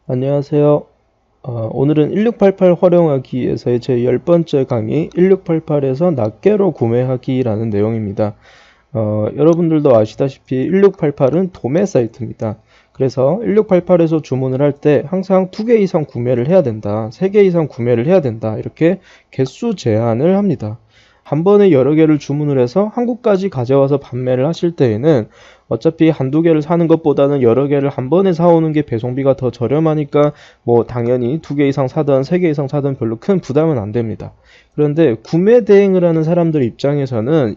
안녕하세요. 오늘은 1688 활용하기에서의 제 10번째 강의 1688에서 낱개로 구매하기라는 내용입니다. 여러분들도 아시다시피 1688은 도매 사이트입니다. 그래서 1688에서 주문을 할 때 항상 2개 이상 구매를 해야 된다, 3개 이상 구매를 해야 된다, 이렇게 개수 제한을 합니다. 한 번에 여러 개를 주문을 해서 한국까지 가져와서 판매를 하실 때에는 어차피 한두 개를 사는 것보다는 여러 개를 한 번에 사오는 게 배송비가 더 저렴하니까 뭐 당연히 2개 이상 사든 3개 이상 사든 별로 큰 부담은 안 됩니다. 그런데 구매 대행을 하는 사람들 입장에서는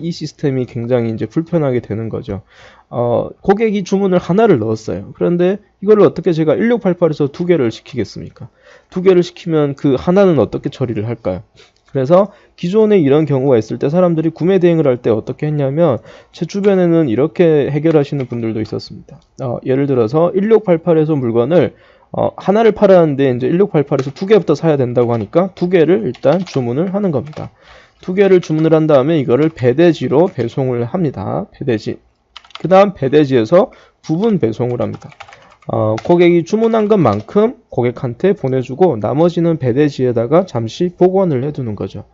이 시스템이 굉장히 이제 불편하게 되는 거죠. 고객이 주문을 하나를 넣었어요. 그런데 이거를 어떻게 제가 1688에서 2개를 시키겠습니까? 2개를 시키면 그 하나는 어떻게 처리를 할까요? 그래서 기존에 이런 경우가 있을 때 사람들이 구매 대행을 할 때 어떻게 했냐면 제 주변에는 이렇게 해결하시는 분들도 있었습니다. 예를 들어서 1688에서 물건을 하나를 팔았는데 이제 1688에서 2개부터 사야 된다고 하니까 2개를 일단 주문을 하는 겁니다. 2개를 주문을 한 다음에 이거를 배대지로 배송을 합니다. 배대지. 그 다음 배대지에서 부분 배송을 합니다. 고객이 주문한 것만큼 고객한테 보내주고 나머지는 배대지에다가 잠시 보관을 해두는 거죠.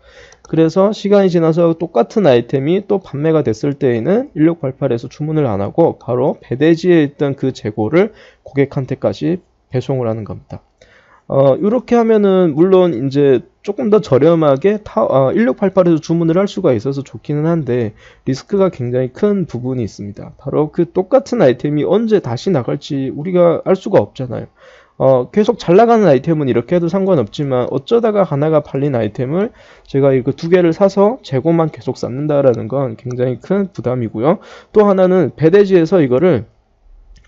그래서 시간이 지나서 똑같은 아이템이 또 판매가 됐을 때에는 1688에서 주문을 안 하고 바로 배대지에 있던 그 재고를 고객한테까지 배송을 하는 겁니다. 이렇게 하면은 물론 이제 조금 더 저렴하게 1688에서 주문을 할 수가 있어서 좋기는 한데 리스크가 굉장히 큰 부분이 있습니다. 바로 그 똑같은 아이템이 언제 다시 나갈지 우리가 알 수가 없잖아요. 계속 잘 나가는 아이템은 이렇게 해도 상관없지만 어쩌다가 하나가 팔린 아이템을 제가 이거 2개를 사서 재고만 계속 쌓는다라는 건 굉장히 큰 부담이고요. 또 하나는 배대지에서 이거를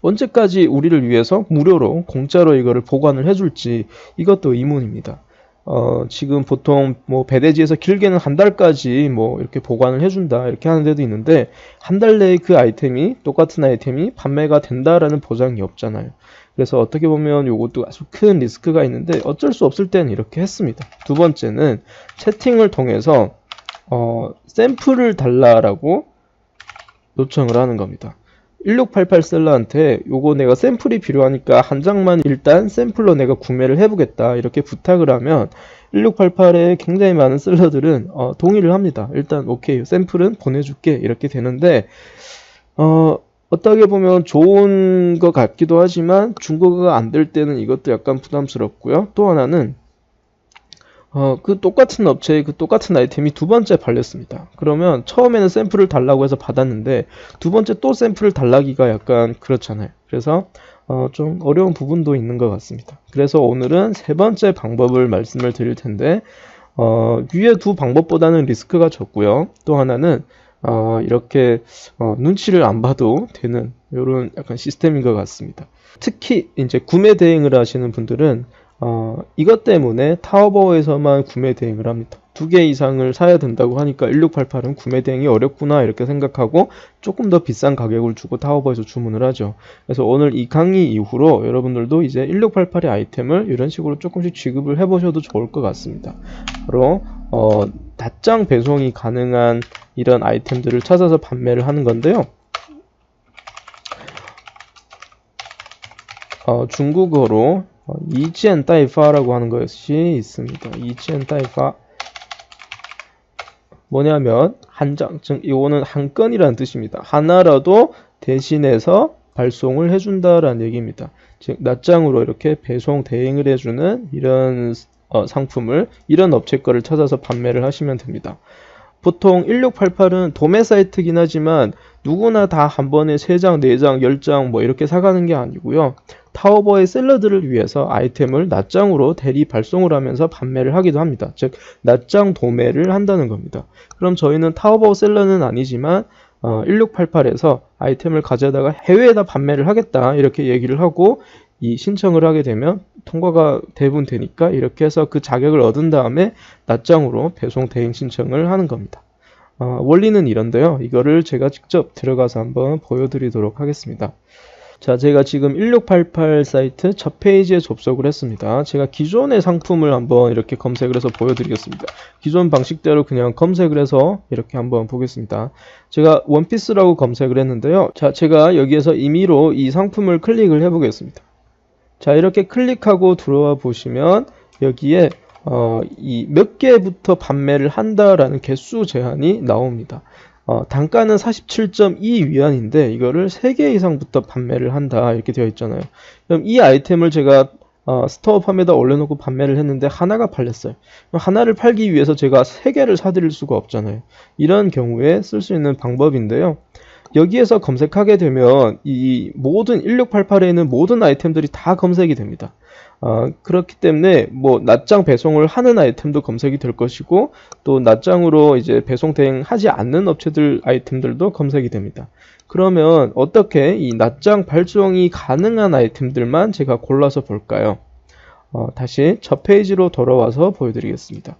언제까지 우리를 위해서 무료로 공짜로 이거를 보관을 해줄지 이것도 의문입니다. 지금 보통 뭐 배대지에서 길게는 한 달까지 뭐 이렇게 보관을 해준다 이렇게 하는 데도 있는데 한 달 내에 그 아이템이 똑같은 아이템이 판매가 된다라는 보장이 없잖아요. 그래서 어떻게 보면 이것도 아주 큰 리스크가 있는데 어쩔 수 없을 때는 이렇게 했습니다. 두 번째는 채팅을 통해서 샘플을 달라라고 요청을 하는 겁니다. 1688 셀러한테 요거 내가 샘플이 필요하니까 한 장만 일단 샘플로 내가 구매를 해보겠다 이렇게 부탁을 하면 1688에 굉장히 많은 셀러들은 동의를 합니다. 일단 오케이 샘플은 보내줄게 이렇게 되는데 어떻게 보면 좋은 것 같기도 하지만 중국어가 안 될 때는 이것도 약간 부담스럽고요. 또 하나는 그 똑같은 업체에 그 똑같은 아이템이 두 번째 팔렸습니다. 그러면 처음에는 샘플을 달라고 해서 받았는데 두 번째 또 샘플을 달라기가 약간 그렇잖아요. 그래서 좀 어려운 부분도 있는 것 같습니다. 그래서 오늘은 세 번째 방법을 말씀을 드릴 텐데 위에 두 방법보다는 리스크가 적고요. 또 하나는 이렇게 눈치를 안 봐도 되는 이런 약간 시스템인 것 같습니다. 특히 이제 구매 대행을 하시는 분들은 이것 때문에 타오바오에서만 구매 대행을 합니다. 2개 이상을 사야 된다고 하니까 1688은 구매 대행이 어렵구나 이렇게 생각하고 조금 더 비싼 가격을 주고 타오바오에서 주문을 하죠. 그래서 오늘 이 강의 이후로 여러분들도 이제 1688의 아이템을 이런 식으로 조금씩 취급을 해보셔도 좋을 것 같습니다. 바로 닷장 배송이 가능한 이런 아이템들을 찾아서 판매를 하는 건데요. 중국어로 이지엔 따이파라고 하는 것이 있습니다. 이지엔 따이파 뭐냐면 한장, 이거는 한 건이라는 뜻입니다. 하나라도 대신해서 발송을 해준다라는 얘기입니다. 즉 낱장으로 이렇게 배송 대행을 해주는 이런 상품을 이런 업체 거를 찾아서 판매를 하시면 됩니다. 보통 1688은 도매 사이트긴 하지만 누구나 다 한 번에 3장, 4장, 10장 뭐 이렇게 사가는 게 아니고요. 타오바오의 셀러들을 위해서 아이템을 낱장으로 대리 발송을 하면서 판매를 하기도 합니다. 즉 낱장 도매를 한다는 겁니다. 그럼 저희는 타오바오 셀러는 아니지만 1688에서 아이템을 가져다가 해외에다 판매를 하겠다 이렇게 얘기를 하고 이 신청을 하게 되면 통과가 대부분 되니까 이렇게 해서 그 자격을 얻은 다음에 낱장으로 배송 대행 신청을 하는 겁니다. 원리는 이런데요. 이거를 제가 직접 들어가서 한번 보여드리도록 하겠습니다. 자, 제가 지금 1688 사이트 첫 페이지에 접속을 했습니다. 제가 기존의 상품을 한번 이렇게 검색을 해서 보여드리겠습니다. 기존 방식대로 그냥 검색을 해서 이렇게 한번 보겠습니다. 제가 원피스라고 검색을 했는데요. 자, 제가 여기에서 임의로 이 상품을 클릭을 해보겠습니다. 자, 이렇게 클릭하고 들어와 보시면 여기에 이 몇 개부터 판매를 한다라는 개수 제한이 나옵니다. 단가는 47.2위안인데 이거를 3개 이상부터 판매를 한다 이렇게 되어 있잖아요. 그럼 이 아이템을 제가 스토어 팜에다 올려놓고 판매를 했는데 하나가 팔렸어요. 하나를 팔기 위해서 제가 3개를 사드릴 수가 없잖아요. 이런 경우에 쓸 수 있는 방법인데요. 여기에서 검색하게 되면 이 모든 1688에 있는 모든 아이템들이 다 검색이 됩니다. 그렇기 때문에 뭐 낱장 배송을 하는 아이템도 검색이 될 것이고 또 낱장으로 이제 배송 대행하지 않는 업체들 아이템들도 검색이 됩니다. 그러면 어떻게 이 낱장 발송이 가능한 아이템들만 제가 골라서 볼까요? 다시 첫 페이지로 돌아와서 보여드리겠습니다.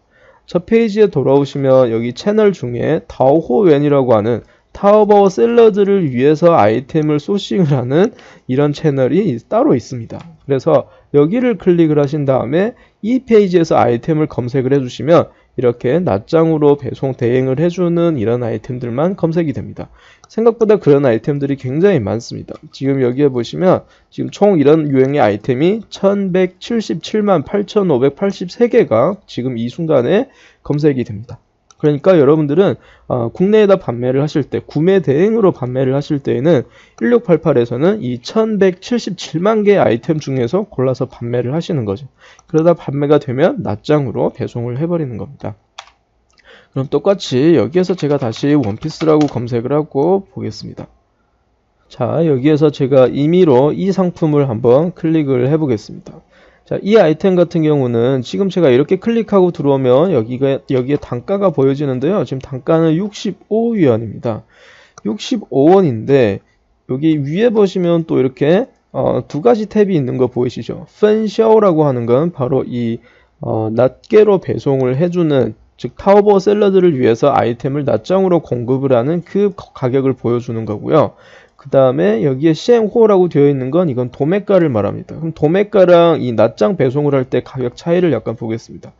첫 페이지에 돌아오시면 여기 채널 중에 다오호웬이라고 하는 타오바오 셀러들을 위해서 아이템을 소싱을 하는 이런 채널이 따로 있습니다. 그래서 여기를 클릭을 하신 다음에 이 페이지에서 아이템을 검색을 해주시면 이렇게 낱장으로 배송 대행을 해주는 이런 아이템들만 검색이 됩니다. 생각보다 그런 아이템들이 굉장히 많습니다. 지금 여기에 보시면 지금 총 이런 유형의 아이템이 1177만 8583개가 지금 이 순간에 검색이 됩니다. 그러니까 여러분들은 국내에다 판매를 하실 때 구매 대행으로 판매를 하실 때에는 1688에서는 이 1177만 개의 아이템 중에서 골라서 판매를 하시는 거죠. 그러다 판매가 되면 낱장으로 배송을 해버리는 겁니다. 그럼 똑같이 여기에서 제가 다시 원피스라고 검색을 하고 보겠습니다. 자, 여기에서 제가 임의로 이 상품을 한번 클릭을 해 보겠습니다. 자, 이 아이템 같은 경우는 지금 제가 이렇게 클릭하고 들어오면 여기에 단가가 보여지는데요. 지금 단가는 65위안입니다. 65원인데 여기 위에 보시면 또 이렇게 두 가지 탭이 있는 거 보이시죠? 펀샤오라고 하는 건 바로 이 낱개로 배송을 해주는 즉 타오바오 셀러들을 위해서 아이템을 낱장으로 공급을 하는 그 가격을 보여주는 거고요. 그 다음에 여기에 CM호라고 되어 있는 건 이건 도매가를 말합니다. 그럼 도매가랑 이 낱장 배송을 할 때 가격 차이를 약간 보겠습니다.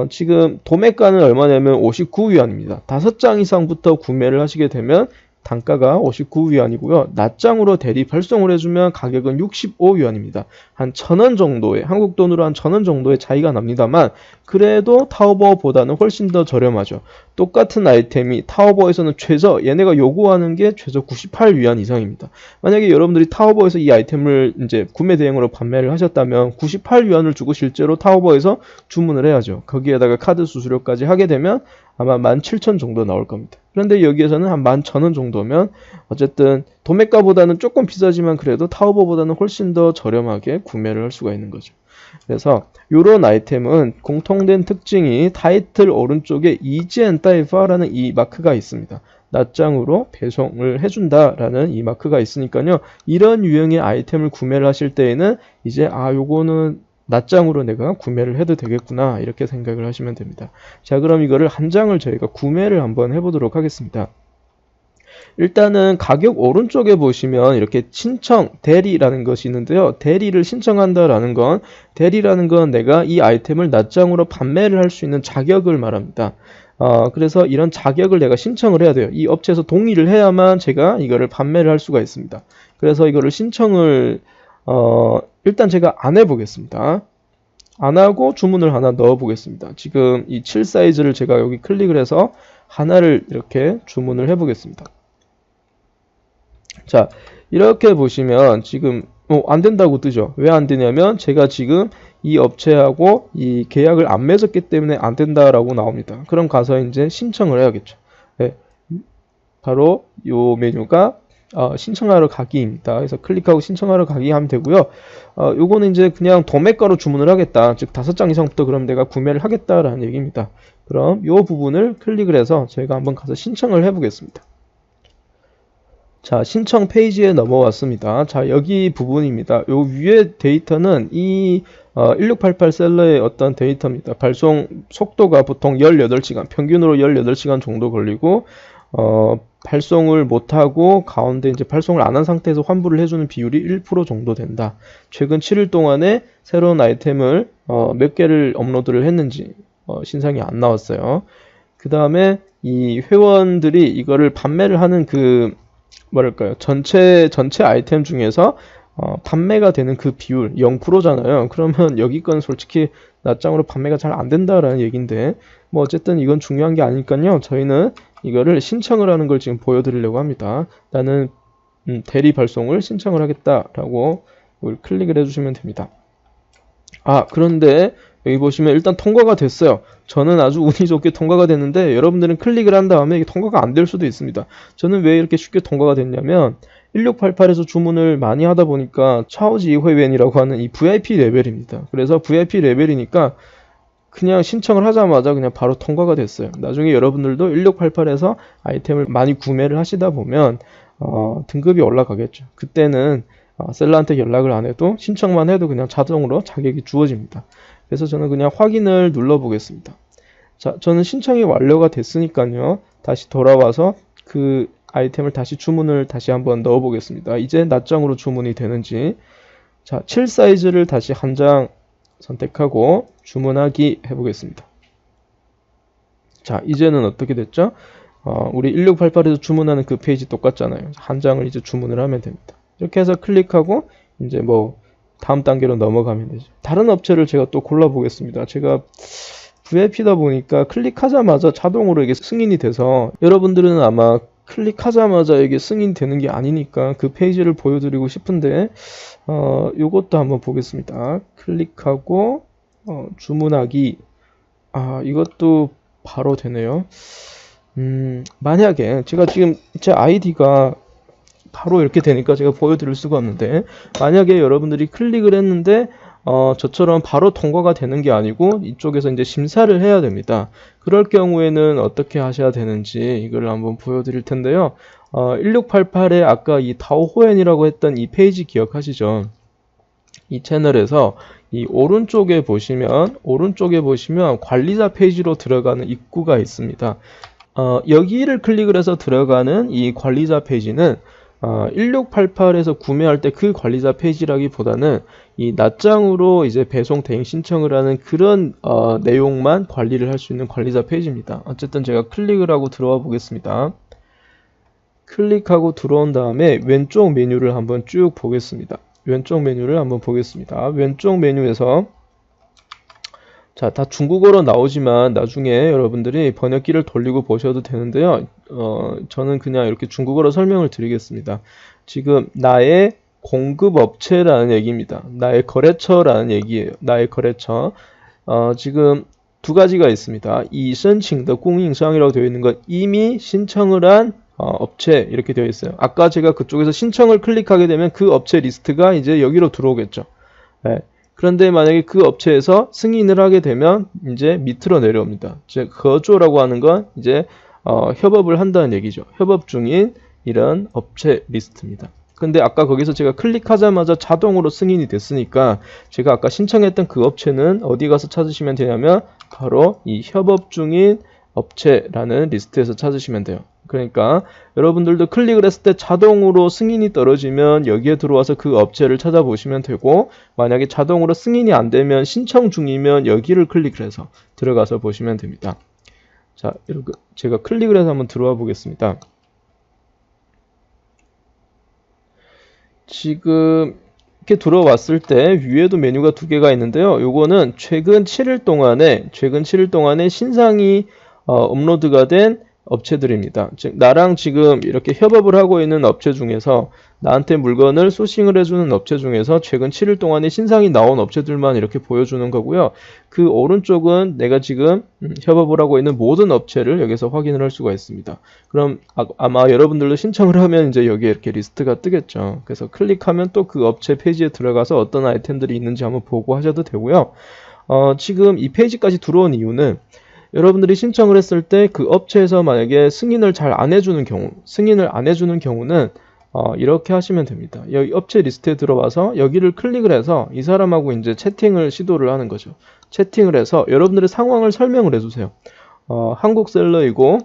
지금 도매가는 얼마냐면 59위안입니다. 5장 이상부터 구매를 하시게 되면 단가가 59위안이고요. 낱장으로 대리 발송을 해주면 가격은 65위안입니다. 한 1,000원 정도의, 한국 돈으로 한 1,000원 정도의 차이가 납니다만 그래도 타오바오보다는 훨씬 더 저렴하죠. 똑같은 아이템이 타오바오에서는 최저, 얘네가 요구하는 게 최저 98위안 이상입니다. 만약에 여러분들이 타오바오에서 이 아이템을 이제 구매 대행으로 판매를 하셨다면 98위안을 주고 실제로 타오바오에서 주문을 해야죠. 거기에다가 카드 수수료까지 하게 되면 아마 17,000 정도 나올 겁니다. 그런데 여기에서는 한 11,000원 정도면 어쨌든 도매가보다는 조금 비싸지만 그래도 타오바오보다는 훨씬 더 저렴하게 구매를 할 수가 있는 거죠. 그래서 이런 아이템은 공통된 특징이 타이틀 오른쪽에 이지 앤 따이파라는 이 마크가 있습니다. 낱장으로 배송을 해준다라는 이 마크가 있으니까요. 이런 유형의 아이템을 구매를 하실 때에는 이제 요거는 낱장으로 내가 구매를 해도 되겠구나 이렇게 생각을 하시면 됩니다. 자, 그럼 이거를 한 장을 저희가 구매를 한번 해보도록 하겠습니다. 일단은 가격 오른쪽에 보시면 이렇게 신청 대리라는 것이 있는데요. 대리를 신청한다라는 건 대리라는 건 내가 이 아이템을 낱장으로 판매를 할 수 있는 자격을 말합니다. 그래서 이런 자격을 내가 신청을 해야 돼요. 이 업체에서 동의를 해야만 제가 이거를 판매를 할 수가 있습니다. 그래서 이거를 신청을 일단 제가 안 해보겠습니다. 안 하고 주문을 하나 넣어 보겠습니다. 지금 이 7 사이즈를 제가 여기 클릭을 해서 하나를 이렇게 주문을 해 보겠습니다. 자, 이렇게 보시면 지금 안 된다고 뜨죠. 왜 안 되냐면 제가 지금 이 업체하고 이 계약을 안 맺었기 때문에 안 된다라고 나옵니다. 그럼 가서 이제 신청을 해야겠죠. 네, 바로 요 메뉴가 신청하러 가기입니다. 그래서 클릭하고 신청하러 가기 하면 되고요. 요거는 이제 그냥 도매가로 주문을 하겠다. 즉 5장 이상부터 그럼 내가 구매를 하겠다라는 얘기입니다. 그럼 요 부분을 클릭을 해서 저희가 한번 가서 신청을 해 보겠습니다. 자, 신청 페이지에 넘어왔습니다. 자, 여기 부분입니다. 요 위에 데이터는 이 1688 셀러의 어떤 데이터입니다. 발송 속도가 보통 18시간, 평균으로 18시간 정도 걸리고 발송을 못하고 가운데 이제 발송을 안 한 상태에서 환불을 해주는 비율이 1% 정도 된다. 최근 7일 동안에 새로운 아이템을 몇 개를 업로드를 했는지 신상이 안 나왔어요. 그 다음에 이 회원들이 이거를 판매를 하는 그 뭐랄까요, 전체 아이템 중에서 판매가 되는 그 비율 0%잖아요. 그러면 여기 건 솔직히 낱장으로 판매가 잘 안 된다라는 얘기인데, 뭐 어쨌든 이건 중요한 게 아니니까요. 저희는 이거를 신청을 하는 걸 지금 보여드리려고 합니다. 나는 대리 발송을 신청을 하겠다라고 클릭을 해주시면 됩니다. 그런데 여기 보시면 일단 통과가 됐어요. 저는 아주 운이 좋게 통과가 됐는데, 여러분들은 클릭을 한 다음에 이게 통과가 안 될 수도 있습니다. 저는 왜 이렇게 쉽게 통과가 됐냐면 1688에서 주문을 많이 하다 보니까 차오지 회원이라고 하는 이 VIP 레벨입니다. 그래서 VIP 레벨이니까 그냥 신청을 하자마자 그냥 바로 통과가 됐어요. 나중에 여러분들도 1688에서 아이템을 많이 구매를 하시다 보면 등급이 올라가겠죠. 그때는 셀러한테 연락을 안 해도 신청만 해도 그냥 자동으로 자격이 주어집니다. 그래서 저는 그냥 확인을 눌러 보겠습니다. 자, 저는 신청이 완료가 됐으니까요. 다시 돌아와서 그 아이템을 다시 주문을 다시 한번 넣어 보겠습니다. 이제 낱장으로 주문이 되는지. 자, 7 사이즈를 다시 한 장 선택하고 주문하기 해보겠습니다. 자, 이제는 어떻게 됐죠? 우리 1688에서 주문하는 그 페이지 똑같잖아요. 한 장을 이제 주문을 하면 됩니다. 이렇게 해서 클릭하고 이제 뭐 다음 단계로 넘어가면 되죠. 다른 업체를 제가 또 골라 보겠습니다. 제가 VIP다 보니까 클릭하자마자 자동으로 이게 승인이 돼서, 여러분들은 아마 클릭하자마자 이게 승인되는 게 아니니까 그 페이지를 보여드리고 싶은데, 요것도 한번 보겠습니다. 클릭하고 주문하기. 이것도 바로 되네요. 만약에 제가 지금 제 아이디가 바로 이렇게 되니까 제가 보여드릴 수가 없는데, 만약에 여러분들이 클릭을 했는데 저처럼 바로 통과가 되는 게 아니고 이쪽에서 이제 심사를 해야 됩니다. 그럴 경우에는 어떻게 하셔야 되는지 이걸 한번 보여드릴 텐데요. 1688에 아까 이 다오호엔이라고 했던 이 페이지 기억하시죠? 이 채널에서 이 오른쪽에 보시면 관리자 페이지로 들어가는 입구가 있습니다. 여기를 클릭을 해서 들어가는 이 관리자 페이지는 1688에서 구매할 때 그 관리자 페이지라기보다는 이 낱장으로 이제 배송 대행 신청을 하는 그런 내용만 관리를 할 수 있는 관리자 페이지입니다. 어쨌든 제가 클릭을 하고 들어와 보겠습니다. 클릭하고 들어온 다음에 왼쪽 메뉴를 한번 쭉 보겠습니다. 왼쪽 메뉴에서 자, 다 중국어로 나오지만 나중에 여러분들이 번역기를 돌리고 보셔도 되는데요. 저는 그냥 이렇게 중국어로 설명을 드리겠습니다. 지금 나의 공급업체라는 얘기입니다. 나의 거래처라는 얘기예요. 나의 거래처. 지금 두 가지가 있습니다. 이申请的 供应商이라고 되어 있는 건 이미 신청을 한 업체 이렇게 되어 있어요. 아까 제가 그쪽에서 신청을 클릭하게 되면 그 업체 리스트가 이제 여기로 들어오겠죠. 네. 그런데 만약에 그 업체에서 승인을 하게 되면 이제 밑으로 내려옵니다. 즉 거조라고 하는 건 이제 협업을 한다는 얘기죠. 협업 중인 이런 업체 리스트입니다. 근데 아까 거기서 제가 클릭하자마자 자동으로 승인이 됐으니까 제가 아까 신청했던 그 업체는 어디 가서 찾으시면 되냐면 바로 이 협업 중인 업체라는 리스트에서 찾으시면 돼요. 그러니까 여러분들도 클릭을 했을 때 자동으로 승인이 떨어지면 여기에 들어와서 그 업체를 찾아보시면 되고, 만약에 자동으로 승인이 안 되면 신청 중이면 여기를 클릭을 해서 들어가서 보시면 됩니다. 자, 이렇게 제가 클릭을 해서 한번 들어와 보겠습니다. 지금 이렇게 들어왔을 때 위에도 메뉴가 두 개가 있는데요. 요거는 최근 7일 동안에 신상이 업로드가 된 업체들입니다. 즉 나랑 지금 이렇게 협업을 하고 있는 업체 중에서, 나한테 물건을 소싱을 해주는 업체 중에서 최근 7일 동안에 신상이 나온 업체들만 이렇게 보여주는 거고요. 그 오른쪽은 내가 지금 협업을 하고 있는 모든 업체를 여기서 확인을 할 수가 있습니다. 그럼 아마 여러분들도 신청을 하면 이제 여기에 이렇게 리스트가 뜨겠죠. 그래서 클릭하면 또 그 업체 페이지에 들어가서 어떤 아이템들이 있는지 한번 보고 하셔도 되고요. 지금 이 페이지까지 들어온 이유는 여러분들이 신청을 했을 때 그 업체에서 만약에 승인을 잘 안 해주는 경우는 이렇게 하시면 됩니다. 여기 업체 리스트에 들어와서 여기를 클릭을 해서 이 사람하고 이제 채팅을 시도를 하는 거죠. 채팅을 해서 여러분들의 상황을 설명을 해주세요. 한국 셀러이고,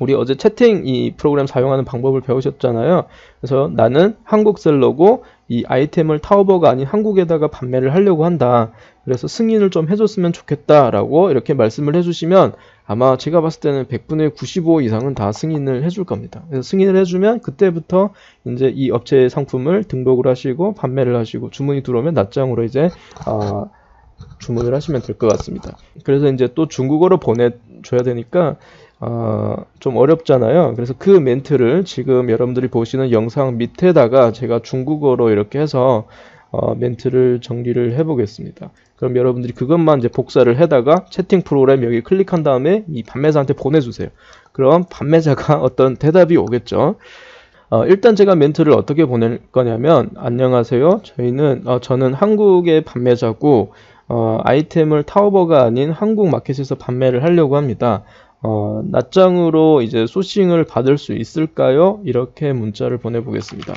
우리 어제 채팅 이 프로그램 사용하는 방법을 배우셨잖아요. 그래서 나는 한국 셀러고 이 아이템을 타오버가 아닌 한국에다가 판매를 하려고 한다. 그래서 승인을 좀 해줬으면 좋겠다라고 이렇게 말씀을 해주시면 아마 제가 봤을 때는 100분의 95 이상은 다 승인을 해줄 겁니다. 그래서 승인을 해주면 그때부터 이제 이 업체의 상품을 등록을 하시고 판매를 하시고 주문이 들어오면 낱장으로 이제 주문을 하시면 될 것 같습니다. 그래서 이제 또 중국어로 보내줘야 되니까 좀 어렵잖아요. 그래서 그 멘트를 지금 여러분들이 보시는 영상 밑에다가 제가 중국어로 이렇게 해서 멘트를 정리를 해 보겠습니다. 그럼 여러분들이 그것만 이제 복사를 해다가 채팅 프로그램 여기 클릭한 다음에 이 판매자한테 보내주세요. 그럼 판매자가 어떤 대답이 오겠죠. 일단 제가 멘트를 어떻게 보낼 거냐면, 안녕하세요. 저는 한국의 판매자고 아이템을 타오버가 아닌 한국 마켓에서 판매를 하려고 합니다. 낱장으로 이제 소싱을 받을 수 있을까요? 이렇게 문자를 보내보겠습니다.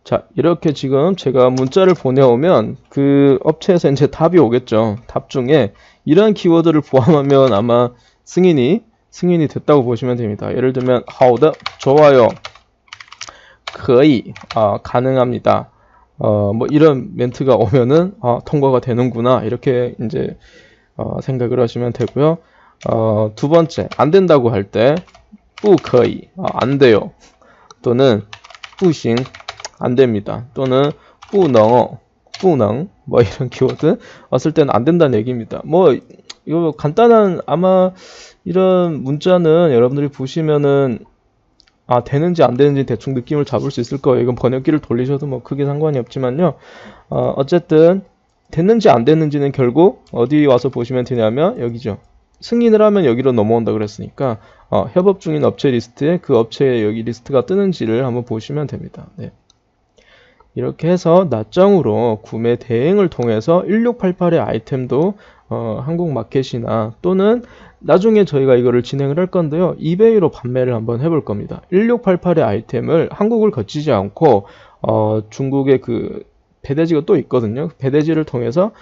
자, 이렇게 지금 제가 문자를 보내오면 그 업체에서 이제 답이 오겠죠. 답 중에 이런 키워드를 포함하면 아마 승인이 됐다고 보시면 됩니다. 예를 들면 好的, 좋아요, 可以, 가능합니다. 뭐 이런 멘트가 오면은 통과가 되는구나 이렇게 이제 생각을 하시면 되고요. 두 번째, 안 된다고 할 때 不可以, 안 돼요. 또는 不行, 안 됩니다. 또는 不能, 뭐 이런 키워드 왔을 때는 안 된다는 얘기입니다. 뭐 이거 간단한 아마 이런 문자는 여러분들이 보시면은 되는지 안 되는지 대충 느낌을 잡을 수 있을 거예요. 이건 번역기를 돌리셔도 뭐 크게 상관이 없지만요. 어쨌든 됐는지 안 됐는지는 결국 어디 와서 보시면 되냐면 여기죠. 승인을 하면 여기로 넘어온다 그랬으니까 협업 중인 업체 리스트에 그 업체의 여기 리스트가 뜨는지를 한번 보시면 됩니다. 네. 이렇게 해서 낱장으로 구매 대행을 통해서 1688의 아이템도 한국 마켓이나 또는 나중에 저희가 이거를 진행을 할 건데요. 이베이로 판매를 한번 해볼 겁니다. 1688의 아이템을 한국을 거치지 않고 중국의 그 배대지가 또 있거든요. 배대지를 통해서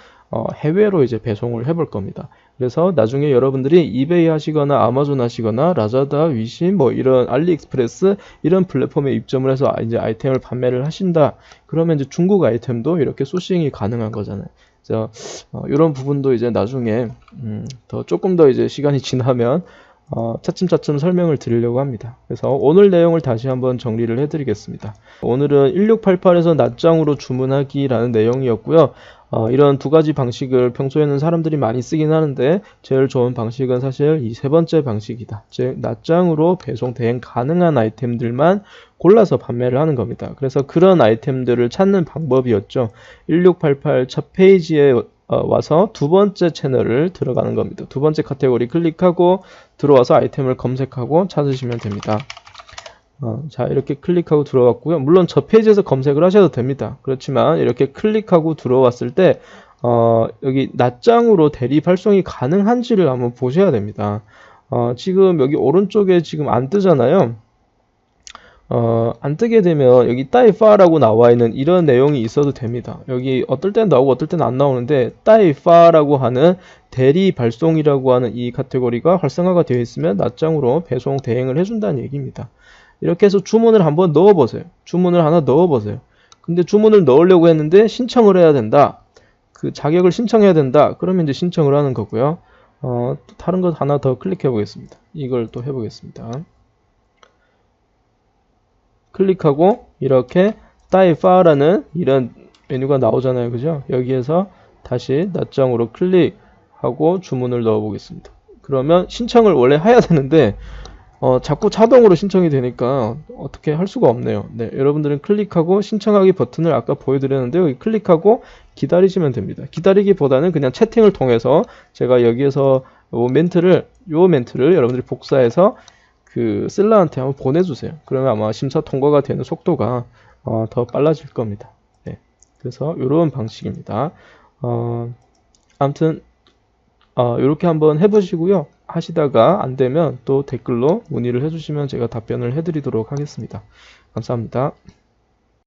해외로 이제 배송을 해볼 겁니다. 그래서 나중에 여러분들이 이베이 하시거나 아마존 하시거나 라자다, 위신, 뭐 이런 알리익스프레스 이런 플랫폼에 입점을 해서 이제 아이템을 판매를 하신다. 그러면 이제 중국 아이템도 이렇게 소싱이 가능한 거잖아요. 그래서 이런 부분도 이제 나중에 조금 더 이제 시간이 지나면 차츰차츰 설명을 드리려고 합니다. 그래서 오늘 내용을 다시 한번 정리를 해드리겠습니다. 오늘은 1688에서 낱장으로 주문하기라는 내용이었고요. 이런 두 가지 방식을 평소에는 사람들이 많이 쓰긴 하는데 제일 좋은 방식은 사실 이 세 번째 방식이다. 즉 낱장으로 배송 대행 가능한 아이템들만 골라서 판매를 하는 겁니다. 그래서 그런 아이템들을 찾는 방법이었죠. 1688 첫 페이지에 와서 두 번째 채널을 들어가는 겁니다. 두 번째 카테고리 클릭하고 들어와서 아이템을 검색하고 찾으시면 됩니다. 자, 이렇게 클릭하고 들어왔고요. 물론 저 페이지에서 검색을 하셔도 됩니다. 그렇지만 이렇게 클릭하고 들어왔을 때 여기 낱장으로 대리 발송이 가능한지를 한번 보셔야 됩니다. 지금 여기 오른쪽에 지금 안 뜨잖아요. 안 뜨게 되면 여기 따이파라고 나와 있는 이런 내용이 있어도 됩니다. 여기 어떨 땐 나오고 어떨 땐 안 나오는데 따이파라고 하는 대리 발송이라고 하는 이 카테고리가 활성화가 되어 있으면 낱장으로 배송 대행을 해준다는 얘기입니다. 이렇게 해서 주문을 한번 넣어보세요. 주문을 하나 넣어보세요. 근데 주문을 넣으려고 했는데 신청을 해야 된다. 그 자격을 신청해야 된다. 그러면 이제 신청을 하는 거고요. 또 다른 것 하나 더 클릭해 보겠습니다. 이걸 또 해보겠습니다. 클릭하고 이렇게 따이파라는 이런 메뉴가 나오잖아요. 그죠? 여기에서 다시 낱장으로 클릭하고 주문을 넣어 보겠습니다. 그러면 신청을 원래 해야 되는데 자꾸 자동으로 신청이 되니까 어떻게 할 수가 없네요. 네, 여러분들은 클릭하고 신청하기 버튼을 아까 보여드렸는데 여기 클릭하고 기다리시면 됩니다. 기다리기보다는 그냥 채팅을 통해서 제가 여기에서 요 멘트를 여러분들이 복사해서 그 셀러한테 한번 보내주세요. 그러면 아마 심사 통과가 되는 속도가 더 빨라질 겁니다. 네, 그래서 이런 방식입니다. 아무튼 이렇게 한번 해보시고요. 하시다가 안 되면 또 댓글로 문의를 해주시면 제가 답변을 해드리도록 하겠습니다. 감사합니다.